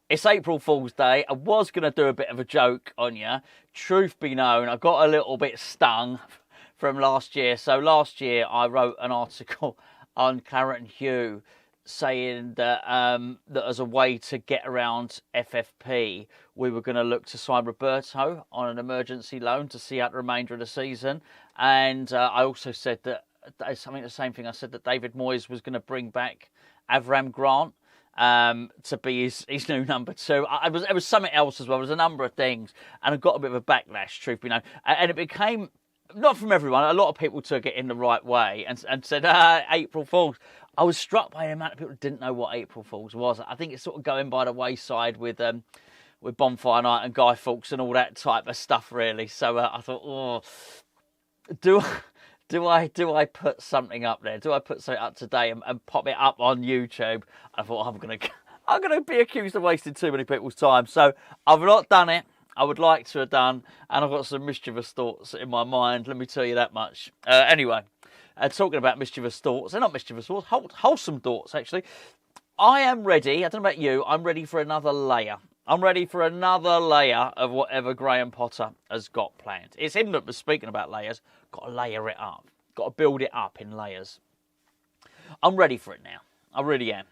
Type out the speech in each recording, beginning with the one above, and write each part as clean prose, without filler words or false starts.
It's April Fool's Day. I was going to do a bit of a joke on you. Truth be known, I got a little bit stung from last year. So last year I wrote an article on Claret and Hugh saying that that as a way to get around FFP, we were going to look to sign Roberto on an emergency loan to see out the remainder of the season. And I also said that something the same thing. I said that David Moyes was going to bring back Avram Grant to be his new number 2. It was something else as well. There was a number of things, and I got a bit of a backlash, truth be known. And it became, not from everyone, a lot of people took it in the right way and said, April Fools. I was struck by the amount of people who didn't know what April Fools was. I think it's sort of going by the wayside with Bonfire Night and Guy Fawkes and all that type of stuff, really. So I thought, do I put something up there? Do I put something up today and pop it up on YouTube? I thought I'm gonna be accused of wasting too many people's time. So I've not done it. I would like to have done, and I've got some mischievous thoughts in my mind. Let me tell you that much. Anyway, talking about mischievous thoughts, they're not mischievous thoughts, wholesome thoughts actually. I am ready. I don't know about you. I'm ready for another layer. I'm ready for another layer of whatever Graham Potter has got planned. It's him that was speaking about layers. Got to layer it up. Got to build it up in layers. I'm ready for it now. I really am.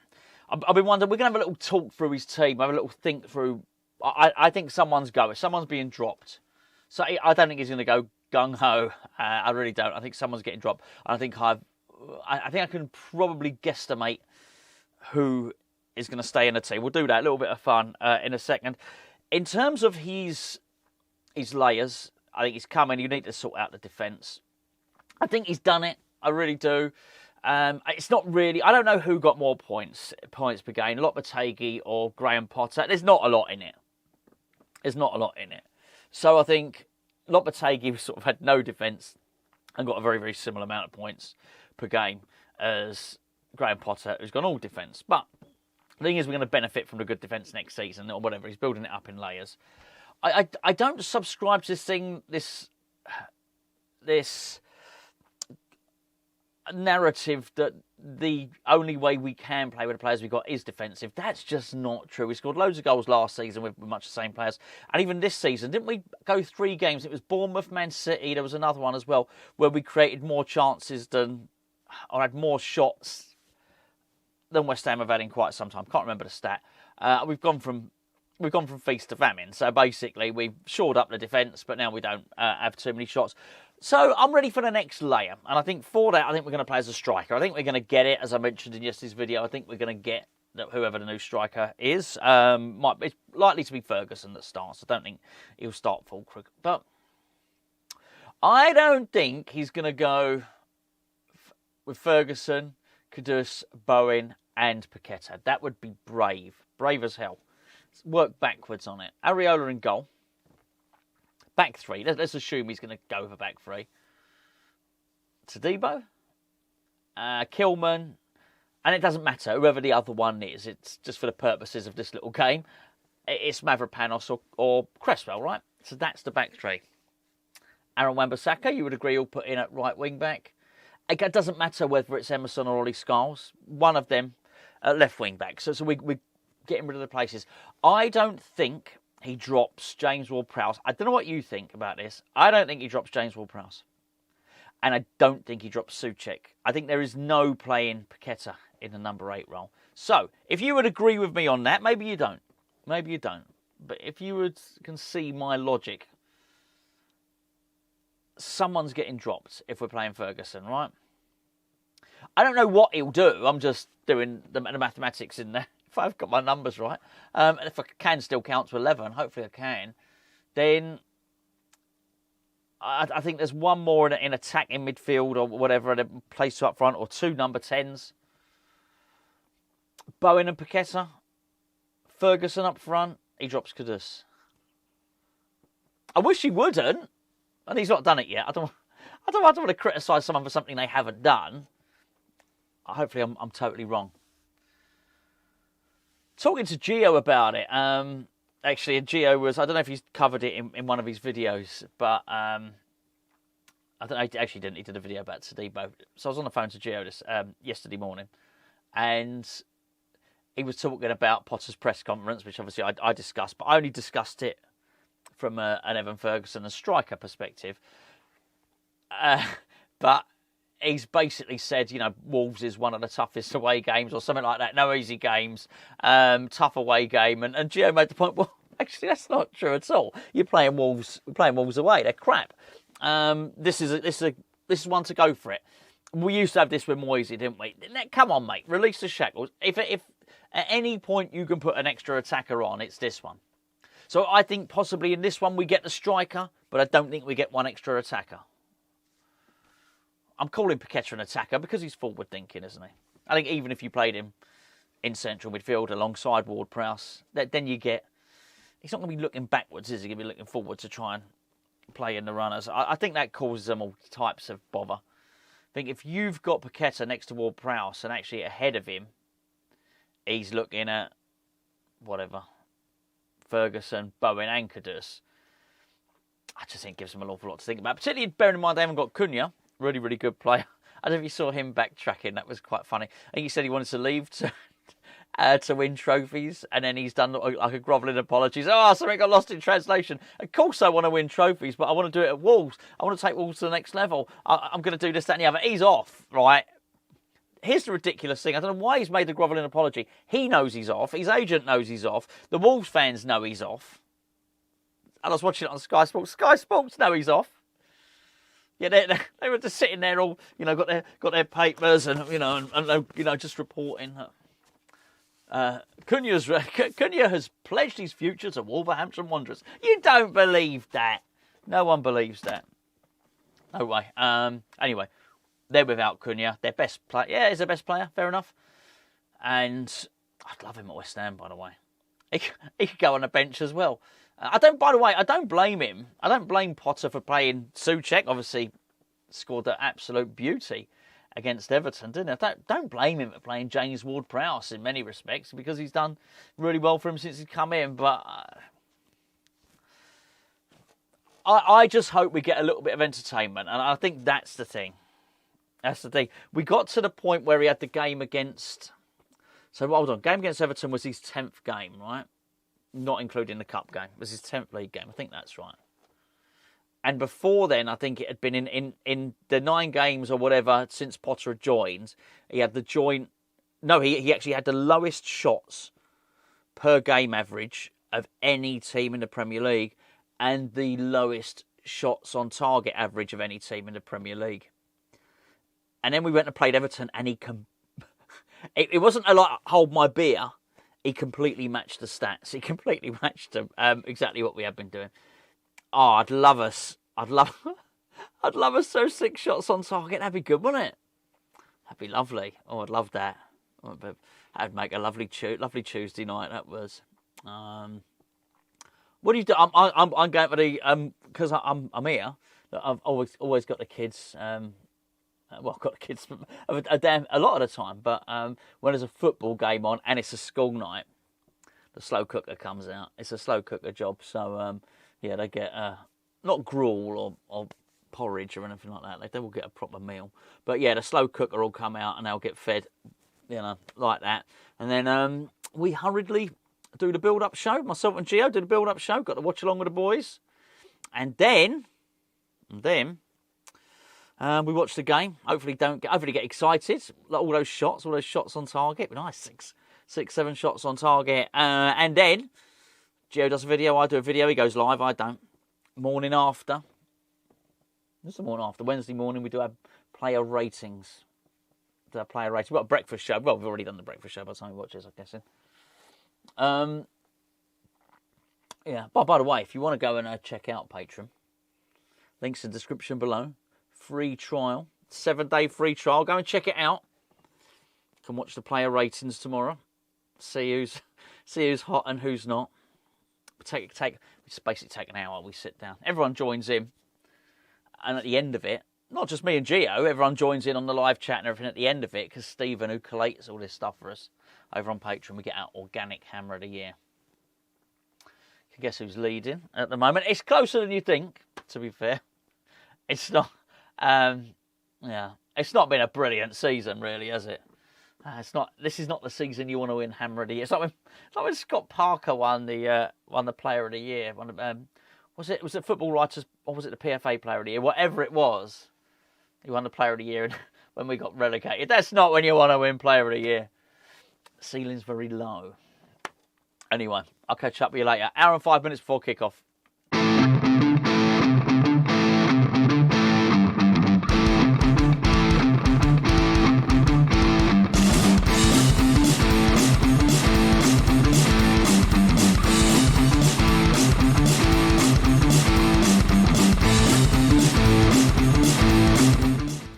I've been wondering, we're going to have a little talk through his team, have a little think through. I think someone's going. Someone's being dropped. So I don't think he's going to go gung-ho. I really don't. I think someone's getting dropped. I think I can probably guesstimate who is going to stay in the team. We'll do that. A little bit of fun in a second. In terms of his layers, I think he's coming. You need to sort out the defence. I think he's done it. I really do. It's not really. I don't know who got more points per game, Lopetegui or Graham Potter. There's not a lot in it. So I think Lopetegui sort of had no defence and got a very, very similar amount of points per game as Graham Potter, who's got all defence. But the thing is, we're going to benefit from the good defence next season or whatever. He's building it up in layers. I don't subscribe to this thing, this narrative that the only way we can play with the players we've got is defensive. That's just not true. We scored loads of goals last season with much the same players. And even this season, didn't we go 3 games? It was Bournemouth, Man City. There was another one as well where we created more chances or had more shots than West Ham have had in quite some time. Can't remember the stat. We've gone from feast to famine. So basically, we've shored up the defence, but now we don't have too many shots. So I'm ready for the next layer. And I think for that, we're going to play as a striker. I think we're going to get it, as I mentioned in yesterday's video. I think we're going to get whoever the new striker is. It's likely to be Ferguson that starts. I don't think he'll start Füllkrug. But I don't think he's going to go with Ferguson, Kudus, Bowen and Paqueta. That would be brave. Brave as hell. Let's work backwards on it. Areola in goal. Back 3. Let's assume he's going to go for back 3. Todibo, Kilman, and it doesn't matter whoever the other one is. It's just for the purposes of this little game. It's Mavropanos or Cresswell, right? So that's the back 3. Aaron Wan-Bissaka, you would agree, will put in at right wing back. It doesn't matter whether it's Emerson or Ollie Scholes. One of them at left wing back. So we're getting rid of the places. I don't think he drops James Ward-Prowse. I don't know what you think about this. I don't think he drops James Ward-Prowse. And I don't think he drops Souček. I think there is no playing Paqueta in the number 8 role. So, if you would agree with me on that, maybe you don't. Maybe you don't. But if you can see my logic, someone's getting dropped if we're playing Ferguson, right? I don't know what he'll do. I'm just doing the mathematics in there. If I've got my numbers right, and if I can still count to 11, hopefully I can, then I think there's one more in attack in midfield or whatever, and a place up front, or 2 number 10s. Bowen and Paqueta. Ferguson up front. He drops Kudus. I wish he wouldn't, and he's not done it yet. I don't want to criticise someone for something they haven't done. Hopefully I'm totally wrong. Talking to Gio about it, actually, Gio was, I don't know if he's covered it in one of his videos, but I don't know, he actually didn't. He did a video about Todibo. So I was on the phone to Gio yesterday morning, and he was talking about Potter's press conference, which obviously I discussed, but I only discussed it from an Evan Ferguson, a striker perspective. But he's basically said, Wolves is one of the toughest away games or something like that. No easy games, tough away game. And Gio made the point, well, actually, that's not true at all. You're playing Wolves away. They're crap. This is one to go for it. We used to have this with Moisey, didn't we? Come on, mate, release the shackles. If at any point you can put an extra attacker on, it's this one. So I think possibly in this one we get the striker, but I don't think we get one extra attacker. I'm calling Paqueta an attacker because he's forward thinking, isn't he? I think even if you played him in central midfield alongside Ward-Prowse, then you get... He's not going to be looking backwards, is he? He's going to be looking forward to try and play in the runners. I think that causes them all types of bother. I think if you've got Paqueta next to Ward-Prowse and actually ahead of him, he's looking at whatever, Ferguson, Bowen and Kudus. I just think it gives them an awful lot to think about. Particularly bearing in mind they haven't got Cunha, really, really good player. I don't know if you saw him backtracking. That was quite funny. I think he said he wanted to leave to win trophies, and then he's done like a grovelling apologies. Oh, something got lost in translation. Of course I want to win trophies, but I want to do it at Wolves. I want to take Wolves to the next level. I'm going to do this, that and the other. He's off, right? Here's the ridiculous thing. I don't know why he's made the grovelling apology. He knows he's off. His agent knows he's off. The Wolves fans know he's off. And I was watching it on Sky Sports. Sky Sports know he's off. Yeah, they were just sitting there all, got their papers and, just reporting. Cunha has pledged his future to Wolverhampton Wanderers. You don't believe that. No one believes that. No way. Anyway. They're without Cunha. Their best player. Yeah, he's their best player. Fair enough. And I'd love him at West Ham, by the way. He could go on the bench as well. I don't blame him. I don't blame Potter for playing Souček. Obviously, scored an absolute beauty against Everton, didn't he? Don't blame him for playing James Ward-Prowse in many respects because he's done really well for him since he's come in. But I just hope we get a little bit of entertainment. And I think that's the thing. That's the thing. We got to the point where he had the game against... So, hold on. Game against Everton was his 10th game, right? Not including the cup game. It was his 10th league game. I think that's right. And before then, I think it had been in the 9 games or whatever since Potter had joined. He had the joint... No, he actually had the lowest shots per game average of any team in the Premier League and the lowest shots on target average of any team in the Premier League. And then we went and played Everton, and it wasn't a lot, hold my beer. He completely matched the stats. He completely matched them, exactly what we had been doing. Oh, I'd love us those 6 shots on target. That'd be good, wouldn't it? That'd be lovely. Oh, I'd love that. That'd make a lovely Tuesday night. That was. What do you do? I'm going for the because I'm here. I've always got the kids. Well, I've got the kids a lot of the time, but when there's a football game on and it's a school night, the slow cooker comes out. It's a slow cooker job, so yeah, they get not gruel or porridge or anything like that. They will get a proper meal, but yeah, the slow cooker will come out and they'll get fed, like that. And then we hurriedly do the build-up show. Myself and Gio do the build-up show. Got to watch along with the boys, and then. We watch the game. Hopefully get excited. All those shots on target. Nice, 7 shots on target. And then Gio does a video. I do a video. He goes live. I don't. Morning after. What's the morning after? Wednesday morning we do our player ratings. We've got a breakfast show. Well, we've already done the breakfast show by the time we watch this, I'm guessing. Yeah. By the way, if you want to go and check out Patreon, links in the description below. Free trial, 7-day free trial. Go and check it out. You can watch the player ratings tomorrow. See who's hot and who's not. We just basically take an hour. We sit down. Everyone joins in, and at the end of it, not just me and Gio, everyone joins in on the live chat and everything at the end of it because Stephen, who collates all this stuff for us over on Patreon, we get our organic hammer of the year. You can guess who's leading at the moment. It's closer than you think. To be fair, it's not. Yeah, it's not been a brilliant season, really, has it? It's not. This is not the season you want to win Hammer of the Year. It's like when Scott Parker won the Player of the Year. Was it Football Writers or was it the PFA Player of the Year? Whatever it was, he won the Player of the Year when we got relegated. That's not when you want to win Player of the Year. Ceiling's very low. Anyway, I'll catch up with you later. Hour and 5 minutes before kickoff.